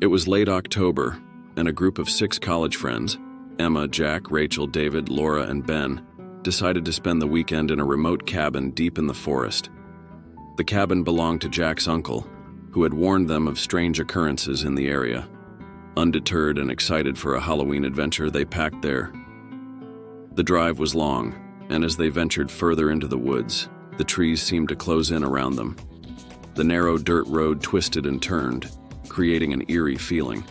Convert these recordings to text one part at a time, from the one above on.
It was late October, and a group of 6 college friends, Emma, Jack, Rachel, David, Laura, and Ben, decided to spend the weekend in a remote cabin deep in the forest. The cabin belonged to Jack's uncle, who had warned them of strange occurrences in the area. Undeterred and excited for a Halloween adventure, they packed there. The drive was long, and as they ventured further into the woods, the trees seemed to close in around them. The narrow dirt road twisted and turned, creating an eerie feeling.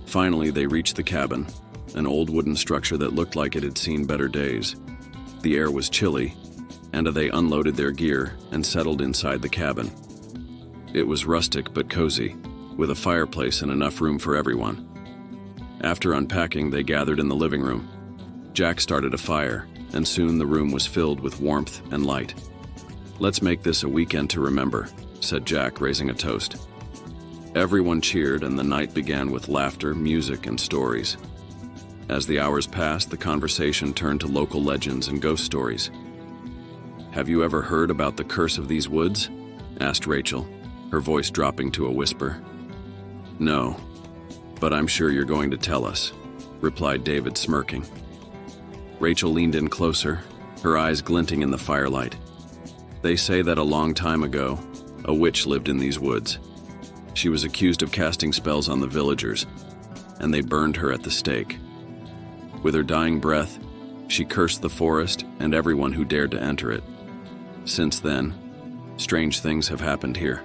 Finally, they reached the cabin, an old wooden structure that looked like it had seen better days. The air was chilly, and they unloaded their gear and settled inside the cabin. It was rustic but cozy, with a fireplace and enough room for everyone. After unpacking, they gathered in the living room. Jack started a fire, and soon the room was filled with warmth and light. "Let's make this a weekend to remember," said Jack, raising a toast. Everyone cheered, and the night began with laughter, music, and stories. As the hours passed, the conversation turned to local legends and ghost stories. "Have you ever heard about the curse of these woods?" asked Rachel, her voice dropping to a whisper. "No, but I'm sure you're going to tell us," replied David, smirking. Rachel leaned in closer, her eyes glinting in the firelight. "They say that a long time ago, a witch lived in these woods. She was accused of casting spells on the villagers, and they burned her at the stake. With her dying breath, she cursed the forest and everyone who dared to enter it. Since then, strange things have happened here.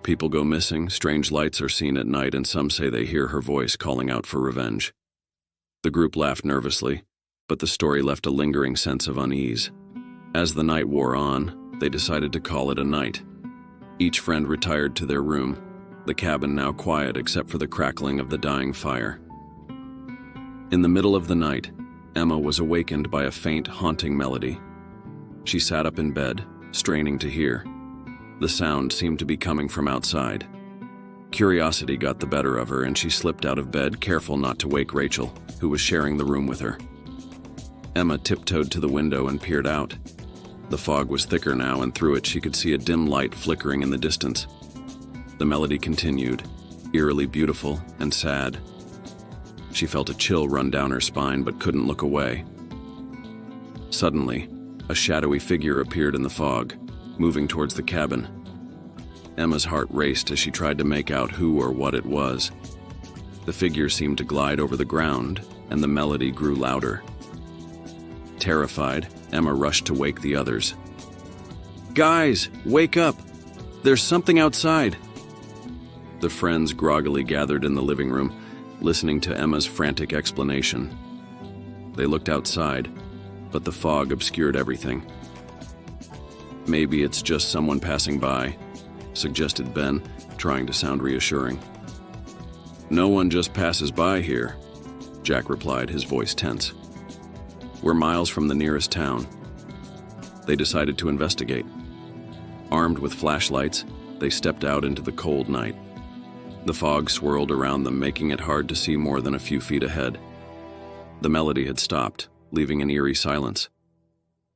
People go missing, strange lights are seen at night, and some say they hear her voice calling out for revenge." The group laughed nervously, but the story left a lingering sense of unease. As the night wore on, they decided to call it a night. Each friend retired to their room, the cabin now quiet except for the crackling of the dying fire. In the middle of the night, Emma was awakened by a faint, haunting melody. She sat up in bed, straining to hear. The sound seemed to be coming from outside. Curiosity got the better of her, and she slipped out of bed, careful not to wake Rachel, who was sharing the room with her. Emma tiptoed to the window and peered out. The fog was thicker now, and through it she could see a dim light flickering in the distance. The melody continued, eerily beautiful and sad. She felt a chill run down her spine but couldn't look away. Suddenly, a shadowy figure appeared in the fog, moving towards the cabin. Emma's heart raced as she tried to make out who or what it was. The figure seemed to glide over the ground, and the melody grew louder. Terrified, Emma rushed to wake the others. "Guys, wake up! There's something outside!" The friends groggily gathered in the living room, listening to Emma's frantic explanation. They looked outside, but the fog obscured everything. "Maybe it's just someone passing by," suggested Ben, trying to sound reassuring. "No one just passes by here," Jack replied, his voice tense. "We're miles from the nearest town." They decided to investigate. Armed with flashlights, they stepped out into the cold night. The fog swirled around them, making it hard to see more than a few feet ahead. The melody had stopped, leaving an eerie silence.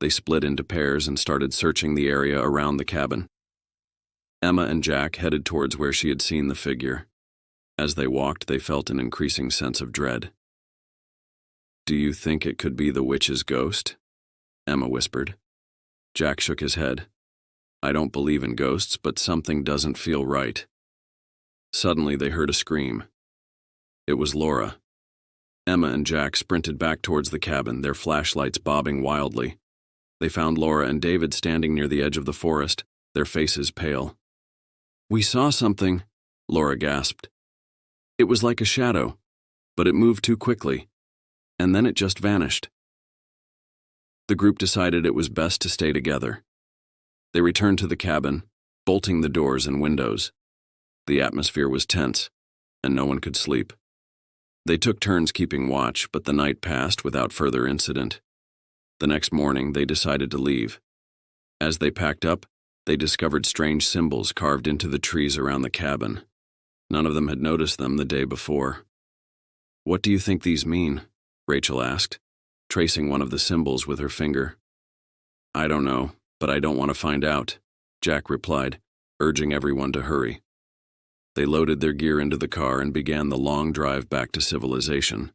They split into pairs and started searching the area around the cabin. Emma and Jack headed towards where she had seen the figure. As they walked, they felt an increasing sense of dread. "Do you think it could be the witch's ghost?" Emma whispered. Jack shook his head. "I don't believe in ghosts, but something doesn't feel right." Suddenly, they heard a scream. It was Laura. Emma and Jack sprinted back towards the cabin, their flashlights bobbing wildly. They found Laura and David standing near the edge of the forest, their faces pale. "We saw something," Laura gasped. "It was like a shadow, but it moved too quickly, and then it just vanished." The group decided it was best to stay together. They returned to the cabin, bolting the doors and windows. The atmosphere was tense, and no one could sleep. They took turns keeping watch, but the night passed without further incident. The next morning, they decided to leave. As they packed up, they discovered strange symbols carved into the trees around the cabin. None of them had noticed them the day before. "What do you think these mean?" Rachel asked, tracing one of the symbols with her finger. "I don't know, but I don't want to find out," Jack replied, urging everyone to hurry. They loaded their gear into the car and began the long drive back to civilization.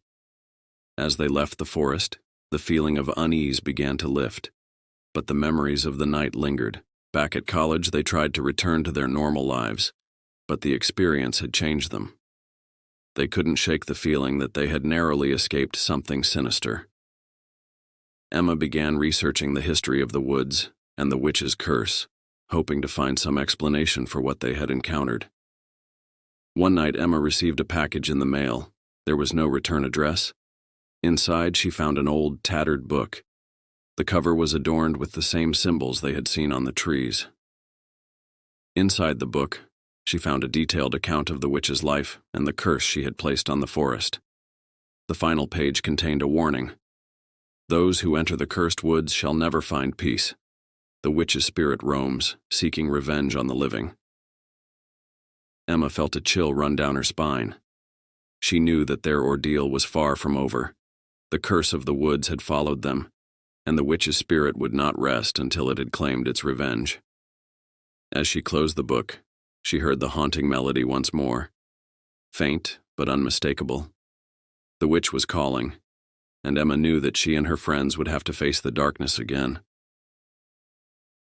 As they left the forest, the feeling of unease began to lift, but the memories of the night lingered. Back at college, they tried to return to their normal lives, but the experience had changed them. They couldn't shake the feeling that they had narrowly escaped something sinister. Emma began researching the history of the woods and the witch's curse, hoping to find some explanation for what they had encountered. One night, Emma received a package in the mail. There was no return address. Inside, she found an old, tattered book. The cover was adorned with the same symbols they had seen on the trees. Inside the book, she found a detailed account of the witch's life and the curse she had placed on the forest. The final page contained a warning. Those who enter the cursed woods shall never find peace. The witch's spirit roams, seeking revenge on the living. Emma felt a chill run down her spine. She knew that their ordeal was far from over. The curse of the woods had followed them, and the witch's spirit would not rest until it had claimed its revenge. As she closed the book, she heard the haunting melody once more. Faint, but unmistakable. The witch was calling, and Emma knew that she and her friends would have to face the darkness again.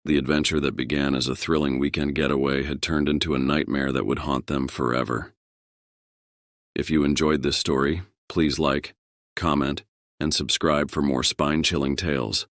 The adventure that began as a thrilling weekend getaway had turned into a nightmare that would haunt them forever. If you enjoyed this story, please like, comment, and subscribe for more spine-chilling tales.